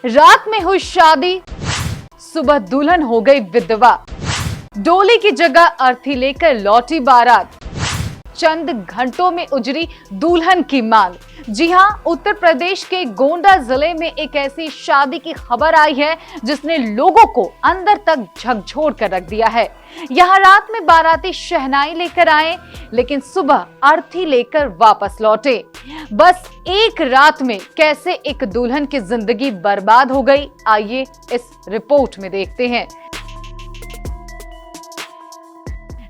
रात में हुई शादी, सुबह दुल्हन हो गई विधवा। डोली की जगह अर्थी लेकर लौटी बारात। चंद घंटों में उजड़ी दुल्हन की मांग। जी हां, उत्तर प्रदेश के गोंडा जिले में एक ऐसी शादी की खबर आई है जिसने लोगों को अंदर तक झकझोर कर रख दिया है। यहां रात में बाराती शहनाई लेकर आए, लेकिन सुबह अर्थी लेकर वापस लौटे। बस एक रात में कैसे एक दुल्हन की जिंदगी बर्बाद हो गई, आइए इस रिपोर्ट में देखते हैं।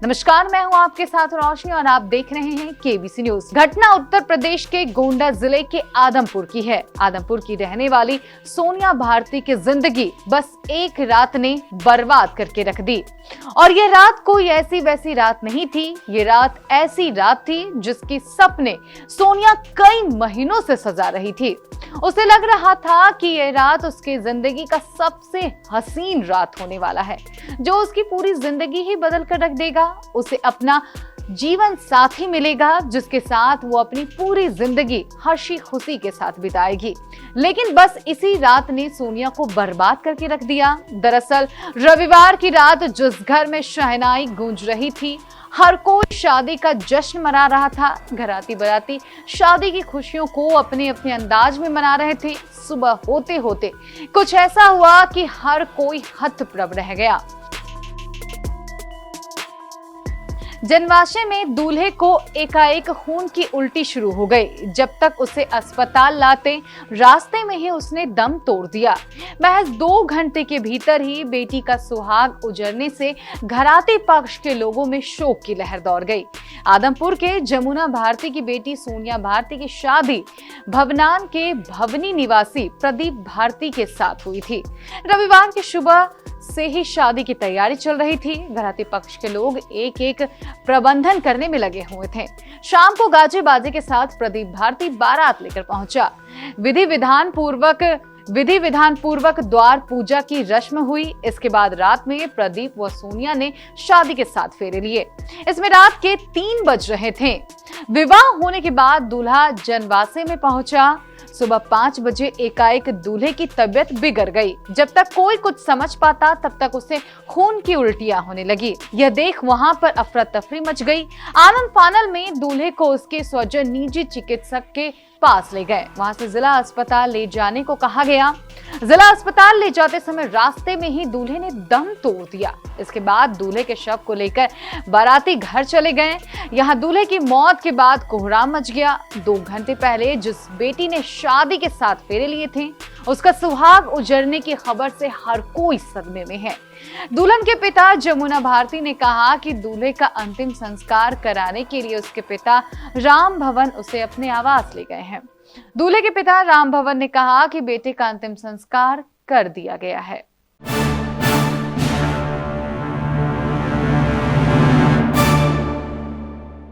नमस्कार, मैं हूं आपके साथ रोशनी और आप देख रहे हैं केबीसी न्यूज। घटना उत्तर प्रदेश के गोंडा जिले के आदमपुर की है। आदमपुर की रहने वाली सोनिया भारती की जिंदगी बस एक रात ने बर्बाद करके रख दी। और ये रात कोई ऐसी वैसी रात नहीं थी, ये रात ऐसी रात थी जिसकी सपने सोनिया कई महीनों से सजा रही थी। उसे लग रहा था कि ये रात उसकी जिंदगी का सबसे हसीन रात होने वाला है, जो उसकी पूरी जिंदगी ही बदल कर रख देगा। उसे अपना जीवन साथी मिलेगा जिसके साथ वो अपनी पूरी जिंदगी हंसी खुशी के साथ बिताएगी। लेकिन बस इसी रात ने सोनिया को बर्बाद करके रख दिया। दरअसल रविवार की रात जिस घर में शहनाई गूंज रही थी, हर कोई शादी का जश्न मना रहा था। घराती बाराती शादी की खुशियों को अपने अपने अंदाज में मना रहे थे। सुबह होते होते कुछ ऐसा हुआ कि हर कोई हतप्रभ रह गया। जनवासे में दूल्हे को एकाएक खून की उल्टी शुरू हो गई। जब तक उसे अस्पताल लाते, रास्ते में ही उसने दम तोड़ दिया। महज 2 घंटे के भीतर ही बेटी का सुहाग उजड़ने से घराती पक्ष के लोगों में शोक की लहर दौड़ गई। आदमपुर के जमुना भारती की बेटी सोनिया भारती की शादी भवनान के भवनी निवासी प्रदीप भारती के साथ हुई थी। रविवार की सुबह से ही शादी की तैयारी चल रही थी। घराती पक्ष के लोग एक एक प्रबंधन करने में लगे हुए थे। शाम को गाजे बाजे के साथ प्रदीप भारती बारात लेकर पहुंचा। विधि विधान पूर्वक द्वार पूजा की रस्म हुई। इसके बाद रात में प्रदीप व सोनिया ने शादी के 7 फेरे लिए। इसमें रात के 3 बज रहे थे। विवाह होने के बाद दूल्हा जनवासे में पहुंचा। सुबह 5 बजे एकाएक दूल्हे की तबीयत बिगड़ गई। जब तक कोई कुछ समझ पाता, तब तक उसे खून की उल्टियां होने लगी। यह देख वहां पर अफरा तफरी मच गई। आनन फानल में दूल्हे को उसके स्वजन निजी चिकित्सक के पास ले गए। वहां से जिला अस्पताल ले जाने को कहा गया। जिला अस्पताल ले जाते समय रास्ते में ही दूल्हे ने दम तोड़ दिया। इसके बाद दूल्हे के शव को लेकर बाराती घर चले गए। यहाँ दूल्हे की मौत के बाद कोहराम मच गया। 2 घंटे पहले जिस बेटी ने शादी के 7 फेरे लिए थे, उसका सुहाग उजड़ने की खबर से हर कोई सदमे में है। दुल्हन के पिता जमुना भारती ने कहा कि दूल्हे का अंतिम संस्कार कराने के लिए उसके पिता राम भवन उसे अपने आवास ले गए हैं। दूल्हे के पिता राम भवन ने कहा कि बेटे का अंतिम संस्कार कर दिया गया है।